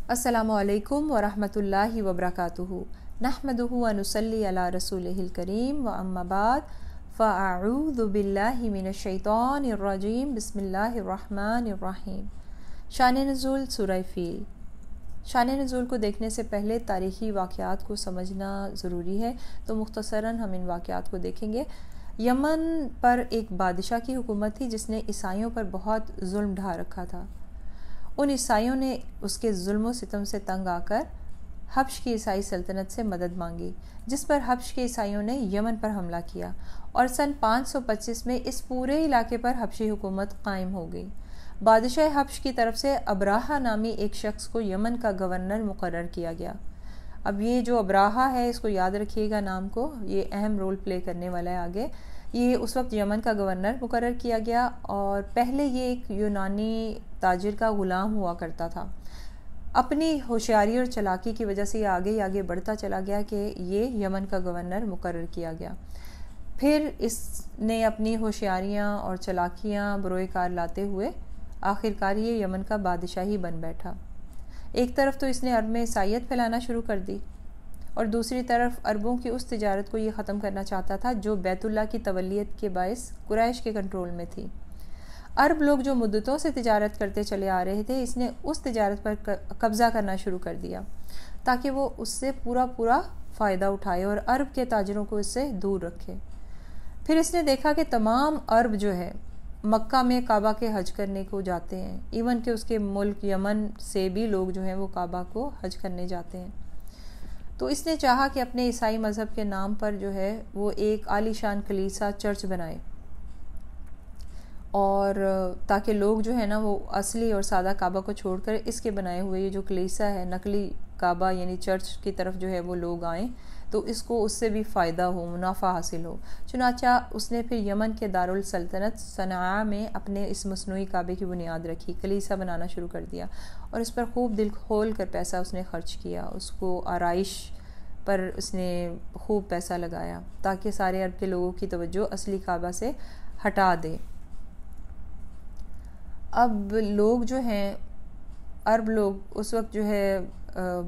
السلام علیکم ورحمۃ اللہ وبرکاتہ نحمدہ ونصلی علی رسولہ الکریم واما بعد فاعوذ باللہ من الشیطان الرجیم بسم اللہ الرحمن الرحیم۔ شان نزول سورہ فیل۔ شان نزول کو دیکھنے سے پہلے تاریخی واقعات کو سمجھنا ضروری ہے، تو مختصراً ہم ان واقعات کو دیکھیں گے۔ یمن پر ایک بادشاہ کی حکومت تھی جس نے عیسائیوں پر بہت ظلم ڈھا رکھا تھا۔ ان عیسائیوں نے اس کے ظلم و ستم سے تنگ آ کر حبش کی عیسائی سلطنت سے مدد مانگی، جس پر حبش کے عیسائیوں نے یمن پر حملہ کیا اور سن 525 میں اس پورے علاقے پر حبشی حکومت قائم ہو گئی۔ بادشاہ حبش کی طرف سے ابراہہ نامی ایک شخص کو یمن کا گورنر مقرر کیا گیا۔ اب یہ جو ابراہہ ہے، اس کو یاد رکھیے گا نام کو، یہ اہم رول پلے کرنے والا ہے آگے۔ یہ اس وقت یمن کا گورنر مقرر کیا گیا اور پہلے یہ ایک یونانی تاجر کا غلام ہوا کرتا تھا۔ اپنی ہوشیاری اور چلاکی کی وجہ سے یہ آگے بڑھتا چلا گیا کہ یہ یمن کا گورنر مقرر کیا گیا۔ پھر اس نے اپنی ہوشیاریاں اور چلاکیاں بروئے کار لاتے ہوئے آخرکار یہ یمن کا بادشاہ ہی بن بیٹھا۔ ایک طرف تو اس نے عرب میں عیسائیت پھیلانا شروع کر دی اور دوسری طرف عربوں کی اس تجارت کو یہ ختم کرنا چاہتا تھا جو بیت اللہ کی تولیت کے باعث قریش کے کنٹرول میں تھی۔ عرب لوگ جو مدتوں سے تجارت کرتے چلے آ رہے تھے، اس نے اس تجارت پر قبضہ کرنا شروع کر دیا تاکہ وہ اس سے پورا فائدہ اٹھائے اور عرب کے تاجروں کو اس سے دور رکھے۔ پھر اس نے دیکھا کہ تمام عرب جو ہے مکہ میں کعبہ کے حج کرنے کو جاتے ہیں، ایون کہ اس کے ملک یمن سے بھی لوگ جو ہیں وہ کعبہ کو حج کرنے جاتے ہیں۔ تو اس نے چاہا کہ اپنے عیسائی مذہب کے نام پر جو ہے وہ ایک عالی شان کلیسا چرچ بنائے، اور تاکہ لوگ جو ہے نا وہ اصلی اور سادہ کعبہ کو چھوڑ کر اس کے بنائے ہوئے یہ جو کلیسا ہے، نقلی کعبہ یعنی چرچ کی طرف جو ہے وہ لوگ آئیں تو اس کو اس سے بھی فائدہ ہو، منافع حاصل ہو۔ چنانچہ اس نے پھر یمن کے دارالسلطنت صنعاء میں اپنے اس مصنوعی کعبے کی بنیاد رکھی، کلیسا بنانا شروع کر دیا اور اس پر خوب دل کھول کر پیسہ اس نے خرچ کیا۔ اس کو آرائش پر اس نے خوب پیسہ لگایا تاکہ سارے عرب کے لوگوں کی توجہ اصلی کعبہ سے ہٹا دے۔ اب لوگ جو ہیں، عرب لوگ اس وقت جو ہے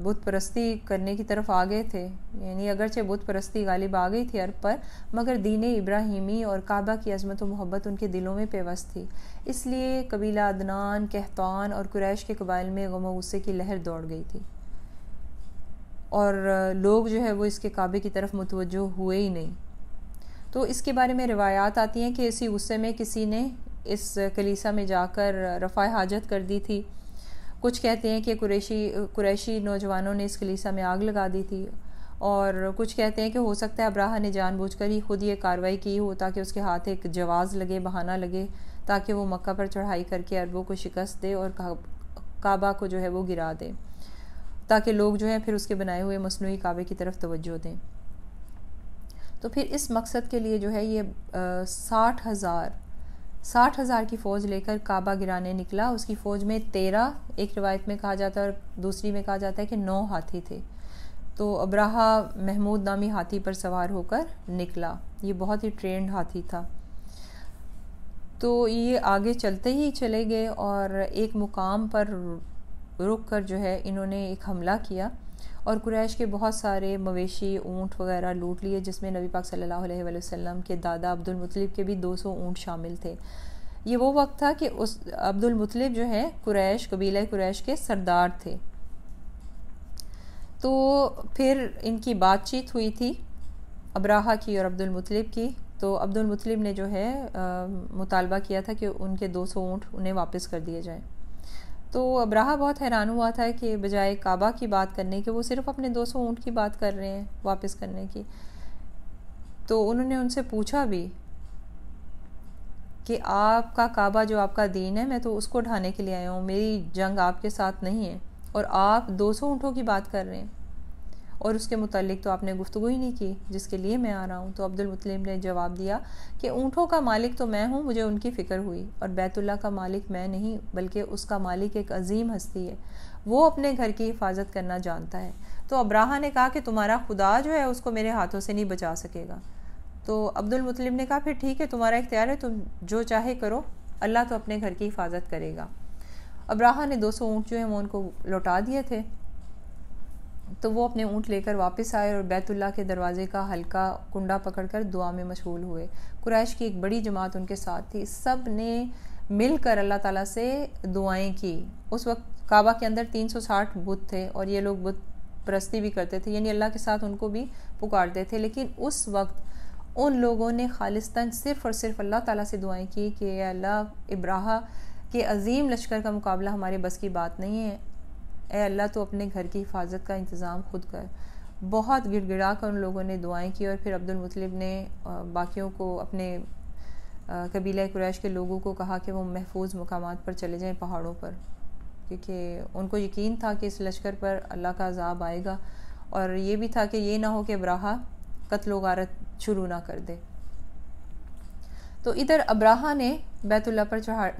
بت پرستی کرنے کی طرف آ گئے تھے، یعنی اگرچہ بت پرستی غالب آ گئی تھی عرب پر، مگر دین ابراہیمی اور کعبہ کی عظمت و محبت ان کے دلوں میں پیوست تھی۔ اس لیے قبیلہ عدنان، قحطان اور قریش کے قبائل میں غم و غصے کی لہر دوڑ گئی تھی اور لوگ جو ہے وہ اس کے کعبے کی طرف متوجہ ہوئے ہی نہیں۔ تو اس کے بارے میں روایات آتی ہیں کہ اسی غصے میں کسی نے اس کلیسا میں جا کر رفع حاجت کر دی تھی۔ کچھ کہتے ہیں کہ قریشی نوجوانوں نے اس کلیسا میں آگ لگا دی تھی، اور کچھ کہتے ہیں کہ ہو سکتا ہے ابراہہ نے جان بوجھ کر ہی خود یہ کارروائی کی ہو تاکہ اس کے ہاتھ ایک جواز لگے، بہانہ لگے، تاکہ وہ مکہ پر چڑھائی کر کے عربوں کو شکست دے اور کعبہ کو جو ہے وہ گرا دے، تاکہ لوگ جو ہیں پھر اس کے بنائے ہوئے مصنوعی کعبے کی طرف توجہ دیں۔ تو پھر اس مقصد کے لیے جو ہے یہ 60,000 کی فوج لے کر کعبہ گرانے نکلا۔ اس کی فوج میں 13، ایک روایت میں کہا جاتا ہے اور دوسری میں کہا جاتا ہے کہ 9 ہاتھی تھے۔ تو ابراہہ محمود نامی ہاتھی پر سوار ہو کر نکلا، یہ بہت ہی ٹرینڈ ہاتھی تھا۔ تو یہ آگے چلتے ہی چلے گئے اور ایک مقام پر رک کر جو ہے انہوں نے ایک حملہ کیا اور قریش کے بہت سارے مویشی، اونٹ وغیرہ لوٹ لیے، جس میں نبی پاک صلی اللہ علیہ وآلہ وسلم کے دادا عبد المطلب کے بھی 200 اونٹ شامل تھے۔ یہ وہ وقت تھا کہ اس عبد المطلب جو ہے قبیلہ قریش کے سردار تھے۔ تو پھر ان کی بات چیت ہوئی تھی ابراہہ کی اور عبد المطلب کی، تو عبد المطلب نے جو ہے مطالبہ کیا تھا کہ ان کے 200 اونٹ انہیں واپس کر دیے جائیں۔ تو ابراہہ بہت حیران ہوا تھا کہ بجائے کعبہ کی بات کرنے کے وہ صرف اپنے 200 اونٹ کی بات کر رہے ہیں واپس کرنے کی۔ تو انہوں نے ان سے پوچھا بھی کہ آپ کا کعبہ جو آپ کا دین ہے، میں تو اس کو ڈھانے کے لیے آیا ہوں، میری جنگ آپ کے ساتھ نہیں ہے، اور آپ 200 اونٹوں کی بات کر رہے ہیں اور اس کے متعلق تو آپ نے گفتگو ہی نہیں کی جس کے لیے میں آ رہا ہوں۔ تو عبد المطلب نے جواب دیا کہ اونٹوں کا مالک تو میں ہوں، مجھے ان کی فکر ہوئی، اور بیت اللہ کا مالک میں نہیں بلکہ اس کا مالک ایک عظیم ہستی ہے، وہ اپنے گھر کی حفاظت کرنا جانتا ہے۔ تو ابراہہ نے کہا کہ تمہارا خدا جو ہے اس کو میرے ہاتھوں سے نہیں بچا سکے گا۔ تو عبد المطلب نے کہا پھر ٹھیک ہے، تمہارا اختیار ہے، تم جو چاہے کرو، اللہ تو اپنے گھر کی حفاظت کرے گا۔ ابراہا نے 200 اونٹ جو ہیں وہ ان کو لوٹا دیے تھے، تو وہ اپنے اونٹ لے کر واپس آئے اور بیت اللہ کے دروازے کا ہلکا کنڈا پکڑ کر دعا میں مشغول ہوئے۔ قریش کی ایک بڑی جماعت ان کے ساتھ تھی، سب نے مل کر اللہ تعالیٰ سے دعائیں کی۔ اس وقت کعبہ کے اندر 360 بت تھے اور یہ لوگ بت پرستی بھی کرتے تھے، یعنی اللہ کے ساتھ ان کو بھی پکارتے تھے، لیکن اس وقت ان لوگوں نے خالصتاً صرف اور صرف اللہ تعالیٰ سے دعائیں کی کہ اے اللہ، ابراہا کے عظیم لشکر کا مقابلہ ہمارے بس کی بات نہیں ہے، اے اللہ تو اپنے گھر کی حفاظت کا انتظام خود کر۔ بہت گڑ گڑا کر ان لوگوں نے دعائیں کی، اور پھر عبد المطلب نے باقیوں کو، اپنے قبیلہ قریش کے لوگوں کو کہا کہ وہ محفوظ مقامات پر چلے جائیں پہاڑوں پر، کیونکہ ان کو یقین تھا کہ اس لشکر پر اللہ کا عذاب آئے گا، اور یہ بھی تھا کہ یہ نہ ہو کہ ابراہا قتل و غارت شروع نہ کر دے۔ تو ادھر ابراہا نے بیت اللہ پر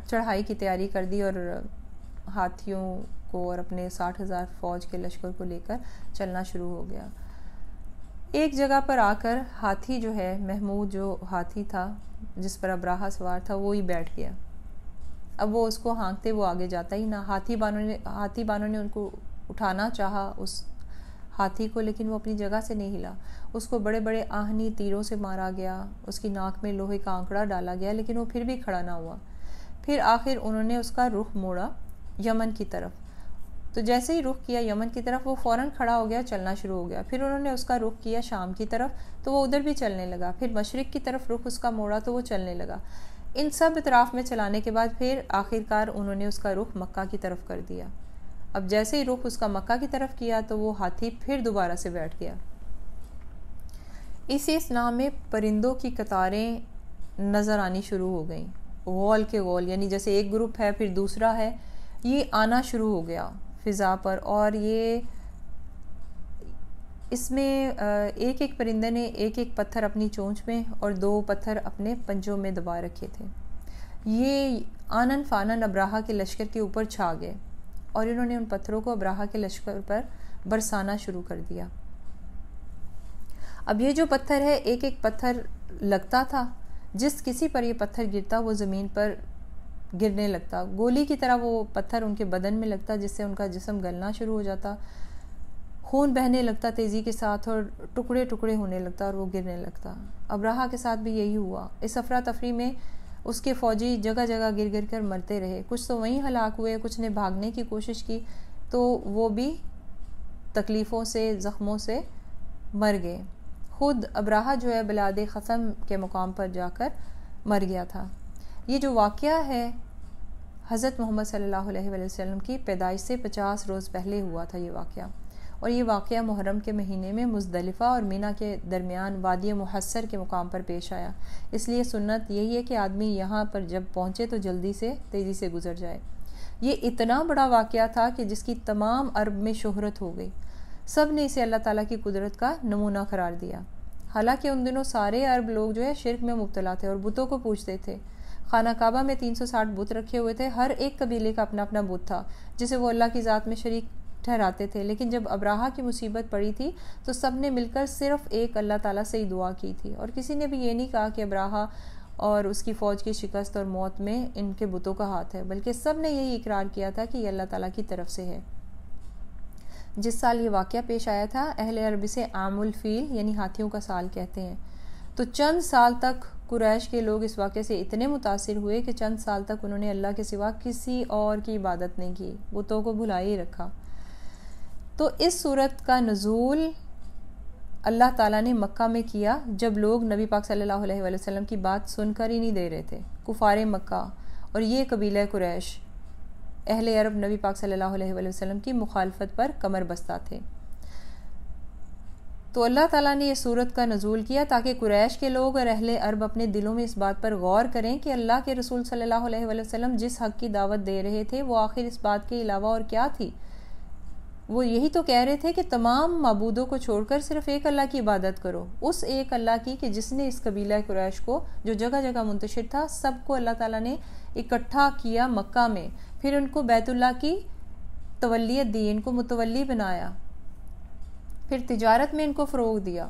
چڑھائی کی تیاری کر دی اور ہاتھیوں کو اور اپنے 60,000 فوج کے لشکر کو لے کر چلنا شروع ہو گیا۔ ایک جگہ پر آ کر ہاتھی جو ہے، محمود جو ہاتھی تھا جس پر ابراہا سوار تھا، وہ ہی بیٹھ گیا۔ اب وہ اس کو ہانکتے وہ آگے جاتا ہی نہ۔ ہاتھی بانوں نے ان کو اٹھانا چاہا اس ہاتھی کو، لیکن وہ اپنی جگہ سے نہیں ہلا۔ اس کو بڑے بڑے آہنی تیروں سے مارا گیا، اس کی ناک میں لوہے کا آنکڑا ڈالا گیا، لیکن وہ پھر بھی کھڑا نہ ہوا۔ پھر آخر انہوں نے اس کا رخ موڑا یمن کی طرف، تو جیسے ہی رخ کیا یمن کی طرف، وہ فوراً کھڑا ہو گیا، چلنا شروع ہو گیا۔ پھر انہوں نے اس کا رخ کیا شام کی طرف، تو وہ ادھر بھی چلنے لگا۔ پھر مشرق کی طرف رخ اس کا موڑا تو وہ چلنے لگا۔ ان سب اطراف میں چلانے کے بعد پھر آخرکار انہوں نے اس کا رخ مکہ کی طرف کر دیا۔ اب جیسے ہی رخ اس کا مکہ کی طرف کیا تو وہ ہاتھی پھر دوبارہ سے بیٹھ گیا۔ اسی اثناء میں پرندوں کی قطاریں نظر آنی شروع ہو گئیں، غول کے غول، یعنی جیسے ایک گروپ ہے پھر دوسرا ہے، یہ آنا شروع ہو گیا فضا پر۔ اور یہ اس میں ایک ایک پرندے نے ایک ایک پتھر اپنی چونچ میں اور 2 پتھر اپنے پنجوں میں دبا رکھے تھے۔ یہ آنن فانن ابراہا کے لشکر کے اوپر چھا گئے اور انہوں نے ان پتھروں کو ابراہا کے لشکر پر برسانا شروع کر دیا۔ اب یہ جو پتھر ہے، ایک ایک پتھر لگتا تھا، جس کسی پر یہ پتھر گرتا وہ زمین پر گرنے لگتا، گولی کی طرح وہ پتھر ان کے بدن میں لگتا، جس سے ان کا جسم گلنا شروع ہو جاتا، خون بہنے لگتا تیزی کے ساتھ اور ٹکڑے ٹکڑے ہونے لگتا اور وہ گرنے لگتا۔ ابراہا کے ساتھ بھی یہی ہوا۔ اس افراتفری میں اس کے فوجی جگہ جگہ گر گر کر مرتے رہے، کچھ تو وہیں ہلاک ہوئے، کچھ نے بھاگنے کی کوشش کی تو وہ بھی تکلیفوں سے، زخموں سے مر گئے۔ خود ابراہا جو ہے بلاد خصم کے مقام پر جا کر مر گیا تھا۔ یہ جو واقعہ ہے حضرت محمد صلی اللہ علیہ وسلم کی پیدائش سے 50 روز پہلے ہوا تھا یہ واقعہ، اور یہ واقعہ محرم کے مہینے میں مزدلفہ اور مینا کے درمیان وادی محصر کے مقام پر پیش آیا۔ اس لیے سنت یہی ہے کہ آدمی یہاں پر جب پہنچے تو جلدی سے تیزی سے گزر جائے۔ یہ اتنا بڑا واقعہ تھا کہ جس کی تمام عرب میں شہرت ہو گئی، سب نے اسے اللہ تعالیٰ کی قدرت کا نمونہ قرار دیا۔ حالانکہ ان دنوں سارے عرب لوگ جو ہے شرک میں مبتلا تھے اور بتوں کو پوجتے تھے۔ خانہ کعبہ میں 360 بت رکھے ہوئے تھے، ہر ایک قبیلے کا اپنا اپنا بت تھا جسے وہ اللہ کی ذات میں شریک ٹھہراتے تھے۔ لیکن جب ابراہا کی مصیبت پڑی تھی تو سب نے مل کر صرف ایک اللہ تعالیٰ سے ہی دعا کی تھی، اور کسی نے بھی یہ نہیں کہا کہ ابراہا اور اس کی فوج کی شکست اور موت میں ان کے بتوں کا ہاتھ ہے، بلکہ سب نے یہی اقرار کیا تھا کہ یہ اللہ تعالیٰ کی طرف سے ہے۔ جس سال یہ واقعہ پیش آیا تھا، اہل عربی سے عام الفیل یعنی ہاتھیوں کا سال کہتے ہیں، تو چند سال تک قریش کے لوگ اس واقعے سے اتنے متاثر ہوئے کہ چند سال تک انہوں نے اللہ کے سوا کسی اور کی عبادت نہیں کی، بتوں کو بھلا ہی رکھا۔ تو اس صورت کا نزول اللہ تعالیٰ نے مکہ میں کیا جب لوگ نبی پاک صلی اللہ علیہ وسلم کی بات سن کر ہی نہیں دے رہے تھے۔ کفار مکہ اور یہ قبیلہ قریش اہل عرب نبی پاک صلی اللہ علیہ وسلم کی مخالفت پر کمر بستہ تھے۔ تو اللہ تعالیٰ نے یہ صورت کا نزول کیا تاکہ قریش کے لوگ اور اہل عرب اپنے دلوں میں اس بات پر غور کریں کہ اللہ کے رسول صلی اللہ علیہ وسلم جس حق کی دعوت دے رہے تھے وہ آخر اس بات کے علاوہ اور کیا تھی۔ وہ یہی تو کہہ رہے تھے کہ تمام معبودوں کو چھوڑ کر صرف ایک اللہ کی عبادت کرو، اس ایک اللہ کی کہ جس نے اس قبیلہ قریش کو جو جگہ جگہ منتشر تھا سب کو اللہ تعالیٰ نے اکٹھا کیا مکہ میں، پھر ان کو بیت اللہ کی تولیت دی، ان کو متولی بنایا، پھر تجارت میں ان کو فروغ دیا۔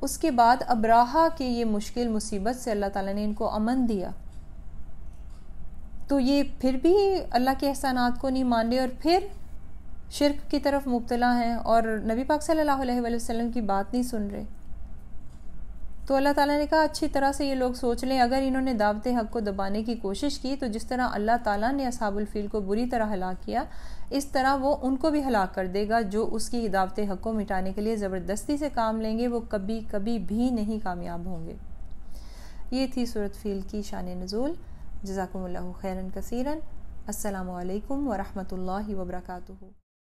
اس کے بعد ابراہا کی یہ مشکل مصیبت سے اللہ تعالیٰ نے ان کو امن دیا۔ تو یہ پھر بھی اللہ کے احسانات کو نہیں مان رہے اور پھر شرک کی طرف مبتلا ہیں اور نبی پاک صلی اللہ علیہ وآلہ وسلم کی بات نہیں سن رہے. تو اللہ تعالیٰ نے کہا اچھی طرح سے یہ لوگ سوچ لیں، اگر انہوں نے دعوت حق کو دبانے کی کوشش کی تو جس طرح اللہ تعالیٰ نے اصحاب الفیل کو بری طرح ہلاک کیا، اس طرح وہ ان کو بھی ہلاک کر دے گا. جو اس کی دعوت حق کو مٹانے کے لیے زبردستی سے کام لیں گے وہ کبھی کبھی بھی نہیں کامیاب ہوں گے. یہ تھی سورۃ فیل کی شان نزول. جزاکم اللہ خیراً کثیراً. السلام علیکم ورحمۃ اللہ وبرکاتہ.